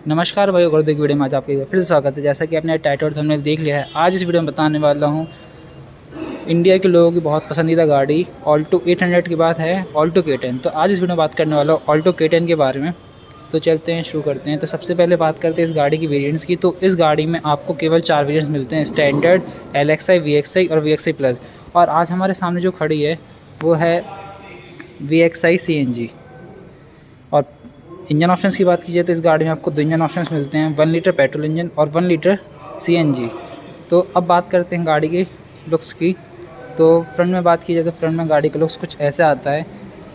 नमस्कार भाई, गुरुदेव की वीडियो में आज आपके फिर से स्वागत है। जैसा कि आपने टाइटल और थंबनेल देख लिया है, आज इस वीडियो में बताने वाला हूँ इंडिया के लोगों की बहुत पसंदीदा गाड़ी ऑल्टो 800 की बात है, ऑल्टो K10। तो आज इस वीडियो में बात करने वाला हूँ ऑल्टो K10 के बारे में। तो चलते हैं, शुरू करते हैं। तो सबसे पहले बात करते हैं इस गाड़ी की वेरिएंट्स की। तो इस गाड़ी में आपको केवल 4 वेरिएंट्स मिलते हैं, स्टैंडर्ड, LXI, VXI और VXI प्लस। और आज हमारे सामने जो खड़ी है वो है VXI CNG। और इंजन ऑप्शंस की बात कीजिए तो इस गाड़ी में आपको 2 इंजन ऑप्शंस मिलते हैं, 1 लीटर पेट्रोल इंजन और 1 लीटर CNG। तो अब बात करते हैं गाड़ी के लुक्स की। तो फ्रंट में बात की जाए तो फ्रंट में गाड़ी का लुक्स कुछ ऐसा आता है,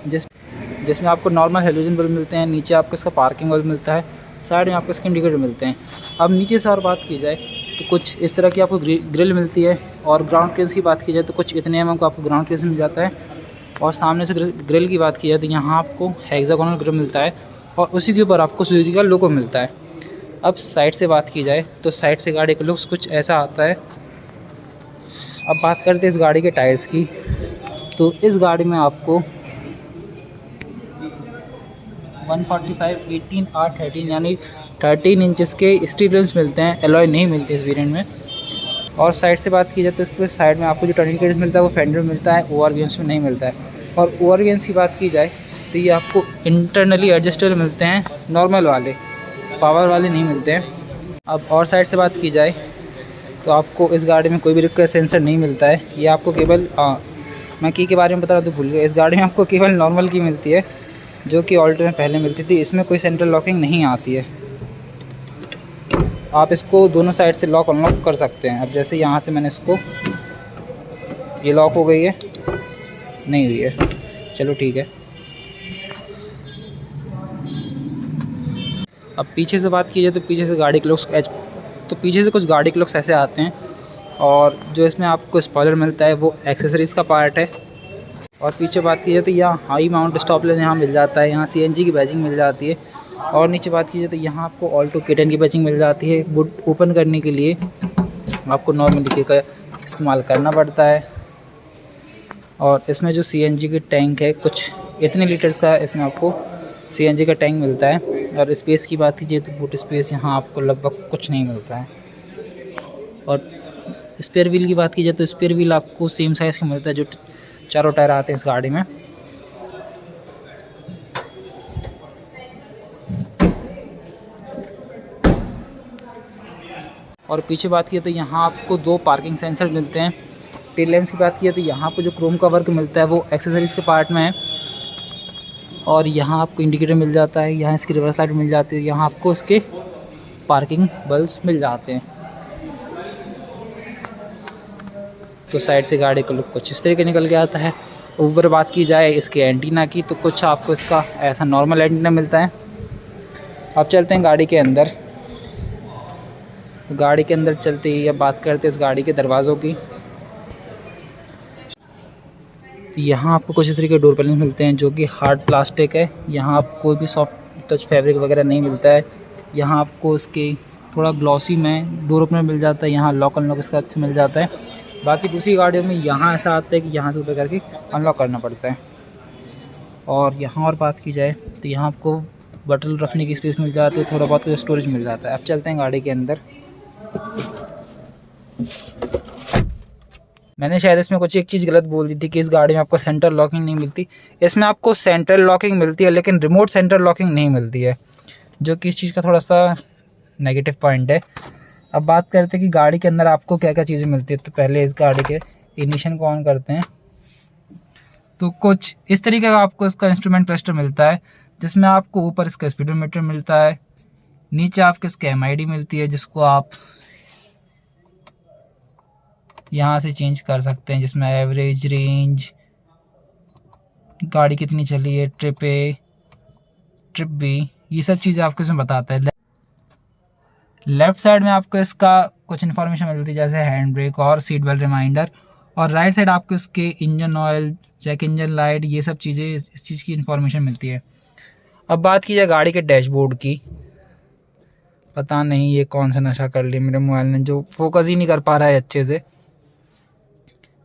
जिसमें आपको नॉर्मल हेलोजन बल्ब मिलते हैं, नीचे आपको इसका पार्किंग बल्ब मिलता है, साइड में आपको इसके इंडिकेटर मिलते हैं। अब नीचे से और बात की जाए तो कुछ इस तरह की आपको ग्रिल मिलती है। और ग्राउंड क्लियरेंस की बात की जाए तो कुछ इतने mm को आपको ग्राउंड क्लियरेंस मिल जाता है। और सामने से ग्रिल की बात की जाए तो यहाँ आपको हेक्सागोनल ग्रिल मिलता है और उसी के ऊपर आपको सुजुकी का लोगो मिलता है। अब साइड से बात की जाए तो साइड से गाड़ी का लुक्स कुछ ऐसा आता है। अब बात करते हैं इस गाड़ी के टायर्स की। तो इस गाड़ी में आपको 145 18 R13 यानी 13 इंचेस के स्टील रिम्स मिलते हैं, एलॉय नहीं मिलती इस वेरिएंट में। और साइड से बात की जाए तो इस पर साइड में आपको जो टर्निंग रेडियस मिलता है वो फेंडर में मिलता है, ORVMs में नहीं मिलता है। और ORVMs की बात की जाए तो ये आपको इंटरनली एडजस्टेबल मिलते हैं, नॉर्मल वाले, पावर वाले नहीं मिलते हैं। अब और साइड से बात की जाए तो आपको इस गाड़ी में कोई भी रिक्वेस्ट सेंसर नहीं मिलता है। ये आपको केवल मैं की के बारे में बता रहा तो भूल गया, इस गाड़ी में आपको केवल नॉर्मल की मिलती है, जो कि ऑल्टो में पहले मिलती थी। इसमें कोई सेंट्रल लॉकिंग नहीं आती है। आप इसको दोनों साइड से लॉक अनलॉक कर सकते हैं। अब जैसे यहाँ से मैंने इसको, ये लॉक हो गई है, नहीं हुई है, चलो ठीक है। अब पीछे से बात की जाए तो पीछे से गाड़ी के लुक्स पीछे से कुछ गाड़ी के लुक्स ऐसे आते हैं। और जो इसमें आपको स्पॉइलर मिलता है वो एक्सेसरीज़ का पार्ट है। और पीछे बात की जाए तो यहाँ हाई माउंट स्टॉप लेन यहाँ मिल जाता है, यहाँ CNG की बैजिंग मिल जाती है। और नीचे बात की जाए तो यहाँ आपको ऑल्टो K10 की बैजिंग मिल जाती है। बुट ओपन करने के लिए आपको नॉर्मल की का इस्तेमाल करना पड़ता है। और इसमें जो CNG की टैंक है, कुछ इतने लीटर्स का इसमें आपको CNG का टैंक मिलता है। और स्पेस की बात कीजिए तो बूट स्पेस यहाँ आपको लगभग कुछ नहीं मिलता है। और स्पेयर व्हील की बात की जाए तो स्पेयर व्हील आपको सेम साइज़ का मिलता है, जो चारों टायर आते हैं इस गाड़ी में। और पीछे बात की तो यहाँ आपको 2 पार्किंग सेंसर मिलते हैं। टेल लैंप्स की बात की तो यहाँ पर जो क्रोम का वर्क मिलता है वो एक्सेसरीज़ के पार्ट में है। और यहाँ आपको इंडिकेटर मिल जाता है, यहाँ इसकी रिवर्स लाइट मिल जाती है, यहाँ आपको इसके पार्किंग बल्ब्स मिल जाते हैं। तो साइड से गाड़ी का लुक कुछ इस तरीके निकल के आता है। ऊपर बात की जाए इसके एंटीना की तो कुछ आपको इसका ऐसा नॉर्मल एंटीना मिलता है। अब चलते हैं गाड़ी के अंदर। तो गाड़ी के अंदर चलते ही अब बात करते हैं इस गाड़ी के दरवाज़ों की। तो यहाँ आपको कुछ इस तरीके के डोर पैनल मिलते हैं, जो कि हार्ड प्लास्टिक है। यहाँ आपको कोई भी सॉफ्ट टच फैब्रिक वगैरह नहीं मिलता है। यहाँ आपको इसके थोड़ा ग्लॉसी में डोर ओपनर मिल जाता है, यहाँ लॉक अनलॉक इसका अच्छा मिल जाता है। बाकी दूसरी गाड़ियों में यहाँ ऐसा आता है कि यहाँ से ऊपर करके अनलॉक करना पड़ता है। और यहाँ और बात की जाए तो यहाँ आपको बटन रखने की स्पेस मिल जाती है, थोड़ा बहुत स्टोरेज मिल जाता है। अब चलते हैं गाड़ी के अंदर। मैंने शायद इसमें कुछ एक चीज़ गलत बोल दी थी कि इस गाड़ी में आपको सेंट्रल लॉकिंग नहीं मिलती। इसमें आपको सेंट्रल लॉकिंग मिलती है, लेकिन रिमोट सेंट्रल लॉकिंग नहीं मिलती है, जो कि इस चीज़ का थोड़ा सा नेगेटिव पॉइंट है। अब बात करते हैं कि गाड़ी के अंदर आपको क्या क्या चीज़ें मिलती है। तो पहले इस गाड़ी के इग्निशन को ऑन करते हैं तो कुछ इस तरीके का आपको इसका इंस्ट्रूमेंट क्लस्टर मिलता है, जिसमें आपको ऊपर इसका स्पीडोमीटर मिलता है, नीचे आपको इसकी MID मिलती है, जिसको आप यहाँ से चेंज कर सकते हैं, जिसमें एवरेज, रेंज, गाड़ी कितनी चली है, ट्रिप भी, ये सब चीज़ें आपको इसमें बताता है। लेफ़्ट साइड में आपको इसका कुछ इन्फॉर्मेशन मिलती है, जैसे हैंड ब्रेक और सीट बेल्ट रिमाइंडर। और राइट साइड आपको इसके engine oil, check engine light, ये सब चीज़ें, इस चीज़ की इन्फॉर्मेशन मिलती है। अब बात की जाए गाड़ी के डैशबोर्ड की। पता नहीं ये कौन सा नशा कर लिया मेरे मोबाइल ने, जो फोकस ही नहीं कर पा रहा है अच्छे से।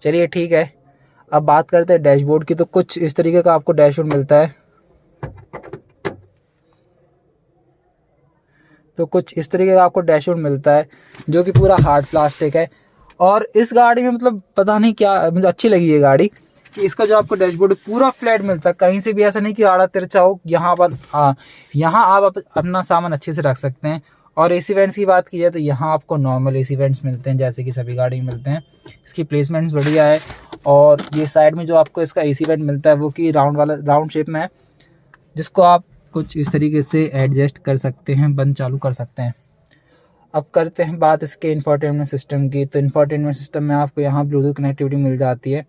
चलिए ठीक है, अब बात करते हैं डैशबोर्ड की। तो कुछ इस तरीके का आपको डैशबोर्ड मिलता है। तो कुछ इस तरीके का आपको डैशबोर्ड मिलता है जो कि पूरा हार्ड प्लास्टिक है। और इस गाड़ी में मतलब पता नहीं क्या मुझे अच्छी लगी ये गाड़ी कि इसका जो आपको डैशबोर्ड पूरा फ्लैट मिलता है, कहीं से भी ऐसा नहीं कि आड़ा तिरछा हो। यहाँ पर यहाँ आप अपना सामान अच्छे से रख सकते हैं। और एसी वेंट्स की बात की जाए तो यहाँ आपको नॉर्मल एसी वेंट्स मिलते हैं जैसे कि सभी गाड़ी में मिलते हैं। इसकी प्लेसमेंट्स बढ़िया है। और ये साइड में जो आपको इसका एसी वेंट मिलता है वो कि राउंड शेप में है, जिसको आप कुछ इस तरीके से एडजस्ट कर सकते हैं, बंद चालू कर सकते हैं। अब करते हैं बात इसके इंफोटेनमेंट सिस्टम की। तो इंफोटेनमेंट सिस्टम में आपको यहाँ ब्लूटूथ कनेक्टिविटी मिल जाती है,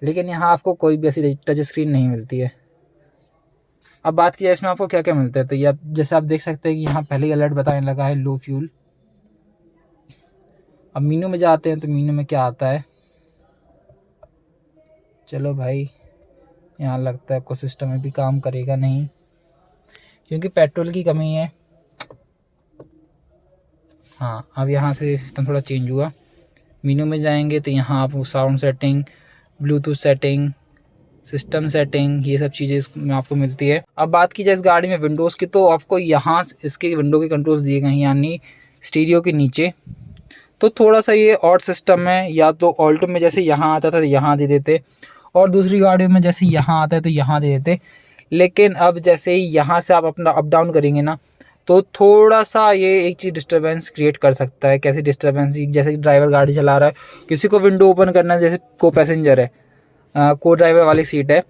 लेकिन यहाँ आपको कोई भी ऐसी टच स्क्रीन नहीं मिलती है। अब बात की जाए इसमें आपको क्या क्या मिलता है, तो ये जैसे आप देख सकते हैं कि यहाँ पहले ही अलर्ट बताने लगा है लो फ्यूल। अब मीनू में जाते हैं तो मीनू में क्या आता है, चलो भाई यहाँ लगता है कुछ सिस्टम में भी काम करेगा नहीं क्योंकि पेट्रोल की कमी है। हाँ, अब यहाँ से सिस्टम थोड़ा चेंज हुआ। मीनू में जाएंगे तो यहाँ आप sound setting, Bluetooth setting, system setting, ये सब चीज़ें इसमें आपको मिलती है। अब बात की जाए इस गाड़ी में विंडोज़ की, तो आपको यहाँ इसके विंडो के कंट्रोल्स दिए गए हैं यानी स्टीरियो के नीचे। तो थोड़ा सा ये ऑड सिस्टम है, या तो ऑल्टो में जैसे यहाँ आता था तो यहाँ दे देते, और दूसरी गाड़ियों में जैसे यहाँ आता है तो यहाँ दे देते। लेकिन अब जैसे ही यहाँ से आप अपना अप डाउन करेंगे ना, तो थोड़ा सा ये एक चीज़ डिस्टर्बेंस क्रिएट कर सकता है। कैसी डिस्टर्बेंस, जैसे कि ड्राइवर गाड़ी चला रहा है, किसी को विंडो ओपन करना है, जैसे को पैसेंजर है, को ड्राइवर वाली सीट है,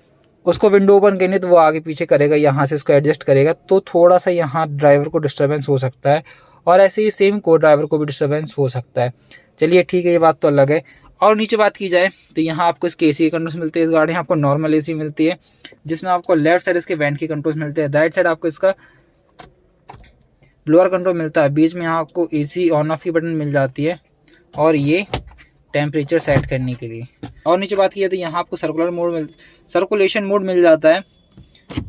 उसको विंडो ओपन करनी तो वो आगे पीछे करेगा, यहाँ से इसको एडजस्ट करेगा, तो थोड़ा सा यहाँ ड्राइवर को डिस्टर्बेंस हो सकता है। और ऐसे ही सेम को ड्राइवर को भी डिस्टर्बेंस हो सकता है। चलिए ठीक है, ये बात तो अलग है। और नीचे बात की जाए तो यहाँ आपको इसके एसी के कंट्रोल्स मिलते हैं। इस गाड़ी में आपको नॉर्मल एसी मिलती है जिसमें आपको लेफ्ट साइड इसके वेंट के कंट्रोल्स मिलते हैं, राइट साइड आपको इसका ब्लोअर कंट्रोल मिलता है, बीच में यहाँ आपको एसी ऑन ऑफ की बटन मिल जाती है और ये टेम्परेचर सेट करने के लिए। और नीचे बात की जाए तो यहाँ आपको सर्कुलेशन मोड मिल जाता है,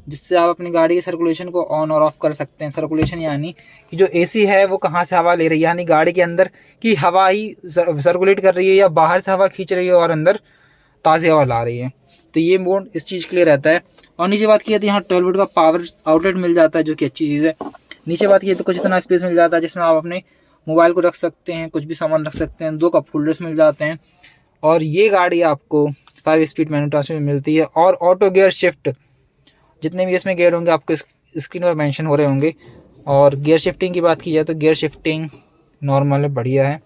जिससे आप अपनी गाड़ी के सर्कुलेशन को ऑन और ऑफ कर सकते हैं। सर्कुलेशन यानी कि जो एसी है वो कहाँ से हवा ले रही है, यानी गाड़ी के अंदर की हवा ही सर्कुलेट कर रही है या बाहर से हवा खींच रही है और अंदर ताज़ी हवा ला रही है। तो ये मोड इस चीज़ के लिए रहता है। और नीचे बात की जाए तो यहाँ 12 वोल्ट का पावर आउटलेट मिल जाता है, जो कि अच्छी चीज़ है। नीचे बात की जाए तो कुछ इतना स्पेस मिल जाता है जिसमें आप अपने मोबाइल को रख सकते हैं, कुछ भी सामान रख सकते हैं। 2 कप होल्डर्स मिल जाते हैं। और ये गाड़ी आपको 5 स्पीड मैनुअल ट्रांसमिशन में मिलती है। और ऑटो गियर शिफ्ट, जितने भी इसमें गियर होंगे आपको स्क्रीन पर मेंशन हो रहे होंगे। और गियर शिफ्टिंग की बात की जाए तो गियर शिफ्टिंग नॉर्मल है, बढ़िया है।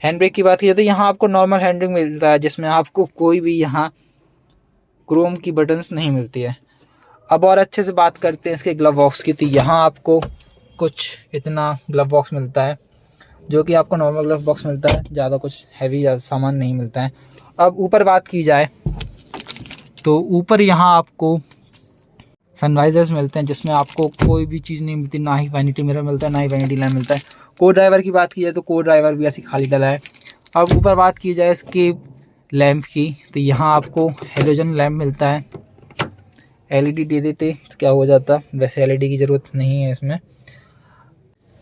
हैंड ब्रेक की बात की जाए तो यहाँ आपको नॉर्मल हैंड ब्रेक मिलता है, जिसमें आपको कोई भी यहाँ क्रोम की बटन्स नहीं मिलती है। अब और अच्छे से बात करते हैं इसके ग्लव बॉक्स की, तो यहाँ आपको कुछ इतना ग्लव बॉक्स मिलता है, जो कि आपको नॉर्मल ग्लव बॉक्स मिलता है, ज़्यादा कुछ हैवी सामान नहीं मिलता है। अब ऊपर बात की जाए तो ऊपर यहाँ आपको सनवाइजर्स मिलते हैं, जिसमें आपको कोई भी चीज़ नहीं मिलती, ना ही वैनिटी मिरर मिलता है, ना ही वैनिटी लैम्प मिलता है। को ड्राइवर की बात की जाए तो को ड्राइवर भी ऐसी खाली डला है। अब ऊपर बात की जाए इसके लैम्प की, तो यहाँ आपको हेलोजन लैम्प मिलता है। एलईडी दे देते तो क्या हो जाता, वैसे एलईडी की ज़रूरत नहीं है इसमें।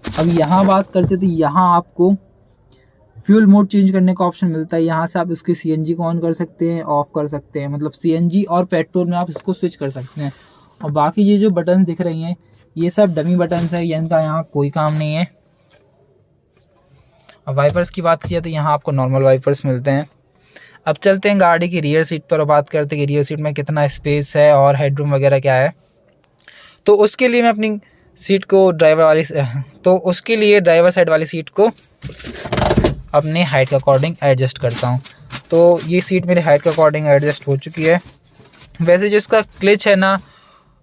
अब यहाँ बात करते तो यहाँ आपको फ्यूल मोड चेंज करने का ऑप्शन मिलता है। यहाँ से आप इसकी सीएनजी को ऑन कर सकते हैं, ऑफ कर सकते हैं, मतलब सीएनजी और पेट्रोल में आप इसको स्विच कर सकते हैं। और बाकी ये जो बटन दिख रही हैं ये सब डमी बटन्स है, इनका यहाँ कोई काम नहीं है। अब वाइपर्स की बात की जाए तो यहाँ आपको नॉर्मल वाइपर्स मिलते हैं। अब चलते हैं गाड़ी की रियर सीट पर और बात करते हैं कि रियर सीट में कितना स्पेस है और हेडरूम वगैरह क्या है। तो उसके लिए मैं अपनी सीट को उसके लिए ड्राइवर साइड वाली सीट को अपने हाइट के अकॉर्डिंग एडजस्ट करता हूँ। तो ये सीट मेरे हाइट के अकॉर्डिंग एडजस्ट हो चुकी है। वैसे जो इसका क्लच है ना,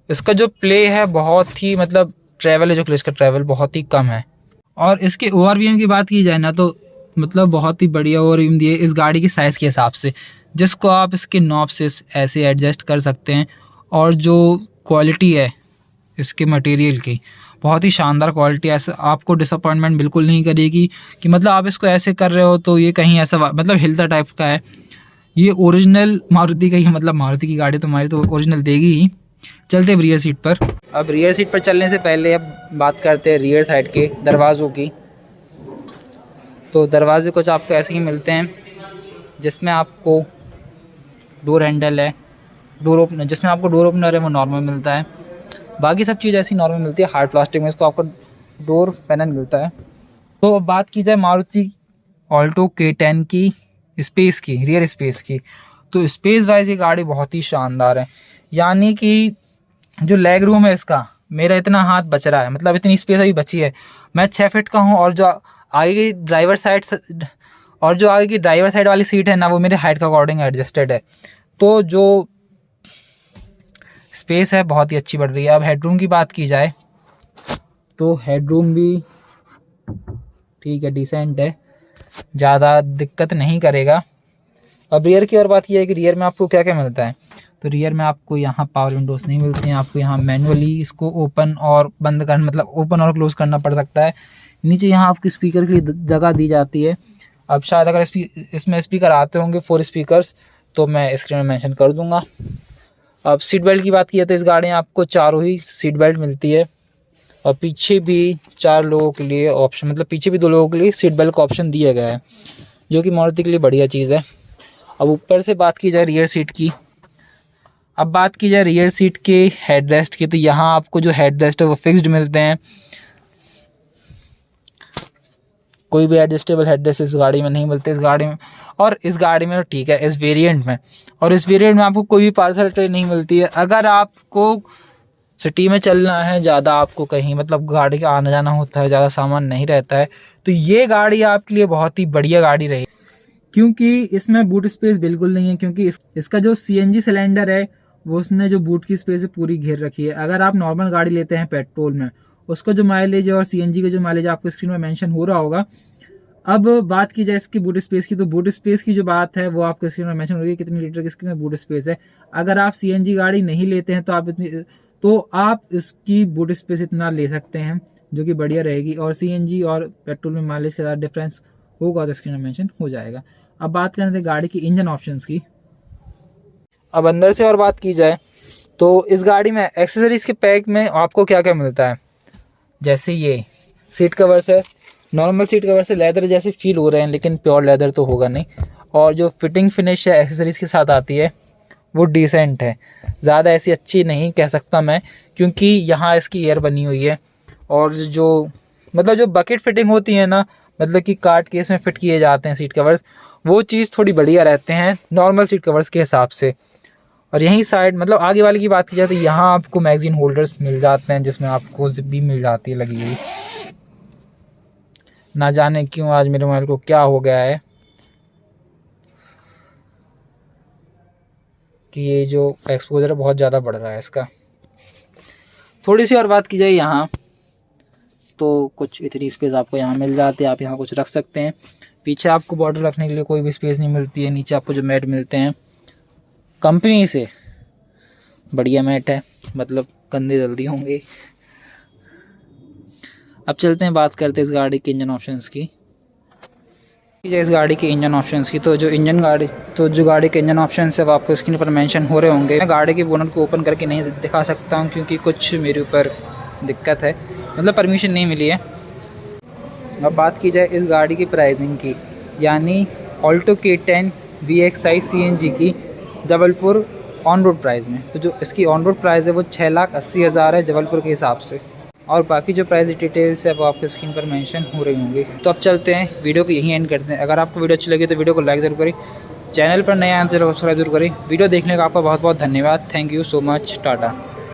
इसका जो प्ले है बहुत ही मतलब ट्रैवल है, जो क्लच का ट्रैवल बहुत ही कम है। और इसके ओवरव्यू की बात की जाए ना तो मतलब बहुत ही बढ़िया ओवरव्यू दिए इस गाड़ी की साइज़ के हिसाब से, जिसको आप इसके नॉब से ऐसे एडजस्ट कर सकते हैं। और जो क्वालिटी है इसके मटेरियल की, बहुत ही शानदार क्वालिटी, ऐसे आपको डिसअपॉइंटमेंट बिल्कुल नहीं करेगी कि मतलब आप इसको ऐसे कर रहे हो तो ये कहीं ऐसा मतलब हिलता टाइप का है। ये ओरिजिनल मारुति का ही, मतलब मारुति की गाड़ी तो हमारी तो ओरिजिनल देगी ही। चलते हैं रियर सीट पर। अब रियर सीट पर चलने से पहले अब बात करते हैं रियर साइड के दरवाज़ों की। तो दरवाजे कुछ आपको ऐसे ही मिलते हैं, जिसमें आपको डोर हैंडल है, डोर ओपनर, जिसमें आपको डोर ओपनर है वो नॉर्मल मिलता है। बाकी सब चीज़ ऐसी नॉर्मल मिलती है। हार्ड प्लास्टिक में इसको आपको डोर पैनल मिलता है। तो अब बात की जाए मारुति ऑल्टो K10 की स्पेस की, रियर स्पेस की, तो स्पेस वाइज ये गाड़ी बहुत ही शानदार है। यानी कि जो लेग रूम है इसका, मेरा इतना हाथ बच रहा है, मतलब इतनी स्पेस अभी बची है। मैं 6 फीट का हूँ और जो आगे की ड्राइवर साइड वाली सीट है ना, वो मेरे हाइट के अकॉर्डिंग एडजस्टेड है। तो जो स्पेस है बहुत ही अच्छी बढ़ रही है। अब हेडरूम की बात की जाए तो हेडरूम भी ठीक है, डिसेंट है, ज़्यादा दिक्कत नहीं करेगा। अब रियर की और बात की है कि रियर में आपको क्या क्या मिलता है, तो रियर में आपको यहाँ पावर विंडोज़ नहीं मिलती हैं, आपको यहाँ मैनुअली इसको ओपन और बंद करना, मतलब ओपन और क्लोज़ करना पड़ सकता है। नीचे यहाँ आपकी स्पीकर के लिए जगह दी जाती है। अब शायद अगर इसमें स्पीकर आते होंगे 4 स्पीकर्स, तो मैं स्क्रीन में मेंशन कर दूँगा। अब सीट बेल्ट की बात की है तो इस गाड़ी में आपको चारों ही सीट बेल्ट मिलती है, और पीछे भी 4 लोगों के लिए ऑप्शन, मतलब पीछे भी 2 लोगों के लिए सीट बेल्ट का ऑप्शन दिया गया है, जो कि मारुति के लिए बढ़िया चीज़ है। अब ऊपर से बात की जाए रियर सीट की, अब बात की जाए रियर सीट के हेडरेस्ट की, तो यहाँ आपको जो हेडरेस्ट है वो फिक्स्ड मिलते हैं, कोई भी एडजस्टेबल हेडरेस्ट इस गाड़ी में नहीं मिलते इस गाड़ी में। और इस गाड़ी में तो ठीक है, इस वेरिएंट में, और इस वेरिएंट में आपको कोई भी पार्सल ट्रे नहीं मिलती है। अगर आपको सिटी में चलना है, ज़्यादा आपको कहीं मतलब गाड़ी का आना जाना होता है, ज़्यादा सामान नहीं रहता है, तो ये गाड़ी आपके लिए बहुत ही बढ़िया गाड़ी रही, क्योंकि इसमें बूट स्पेस बिल्कुल नहीं है, क्योंकि इसका जो CNG सिलेंडर है वो उसने जो बूट की स्पेस है पूरी घेर रखी है। अगर आप नॉर्मल गाड़ी लेते हैं पेट्रोल में, उसका जो माइलेज है और CNG का जो माइलेज आपको स्क्रीन में मेंशन हो रहा होगा। अब बात की जाए इसकी बूट स्पेस की, तो बूट स्पेस की जो बात है वो आपको स्क्रीन में मेंशन हो रही है, कितनी लीटर की स्क्रीन में बूट स्पेस है। अगर आप CNG गाड़ी नहीं लेते हैं तो आप इसकी बूट स्पेस इतना ले सकते हैं, जो कि बढ़िया रहेगी। और CNG और पेट्रोल में माइलेज के साथ डिफरेंस होगा तो स्क्रीन में मेंशन हो जाएगा। अब बात करते हैं गाड़ी की इंजन ऑप्शंस की। अब अंदर से और बात की जाए तो इस गाड़ी में एक्सेसरीज के पैक में आपको क्या क्या मिलता है, जैसे ये सीट कवर्स है, नॉर्मल सीट कवर से लेदर जैसे फील हो रहे हैं, लेकिन प्योर लेदर तो होगा नहीं। और जो फिटिंग फिनिश है एक्सेसरीज के साथ आती है वो डिसेंट है, ज़्यादा ऐसी अच्छी नहीं कह सकता मैं, क्योंकि यहाँ इसकी एयर बनी हुई है। और जो मतलब जो बकेट फिटिंग होती है ना, मतलब कि कार्ट केस में फिट किए जाते हैं सीट कवर्स, वो चीज़ थोड़ी बढ़िया रहते हैं नॉर्मल सीट कवर्स के हिसाब से। और यहीं साइड मतलब आगे वाले की बात की जाए तो यहाँ आपको मैगजीन होल्डर्स मिल जाते हैं, जिसमें आपको जिप भी मिल जाती है लगी हुई। ना जाने क्यों आज मेरे मोबाइल को क्या हो गया है कि ये जो एक्सपोजर है बहुत ज़्यादा बढ़ रहा है इसका। थोड़ी सी और बात की जाए यहाँ तो कुछ इतनी स्पेस आपको यहाँ मिल जाती है, आप यहाँ कुछ रख सकते हैं। पीछे आपको बॉटल रखने के लिए कोई भी स्पेस नहीं मिलती है। नीचे आपको जो मैट मिलते हैं कंपनी से, बढ़िया मैट है, मतलब गंदे जल्दी होंगे। अब चलते हैं बात करते हैं इस गाड़ी के इंजन ऑप्शंस की। इस गाड़ी के इंजन ऑप्शंस की, तो जो गाड़ी के इंजन ऑप्शंस है वो आपको स्क्रीन पर मेंशन हो रहे होंगे। मैं गाड़ी के बोनट को ओपन करके नहीं दिखा सकता हूँ, क्योंकि कुछ मेरे ऊपर दिक्कत है, मतलब परमिशन नहीं मिली है। अब बात की जाए इस गाड़ी की प्राइसिंग की, यानी ऑल्टो K10 VXI CNG की जबलपुर ऑन रोड प्राइस में, तो जो इसकी ऑन रोड प्राइस है वो 6,80,000 है जबलपुर के हिसाब से। और बाकी जो प्राइस डिटेल्स है वो आपके स्क्रीन पर मेंशन हो रही होंगी। तो अब चलते हैं, वीडियो को यहीं एंड करते हैं। अगर आपको वीडियो अच्छी लगी तो वीडियो को लाइक ज़रूर करें, चैनल पर नए आए तो सब्सक्राइब जरूर करें। वीडियो देखने का आपका बहुत बहुत धन्यवाद। Thank you so much, Tata.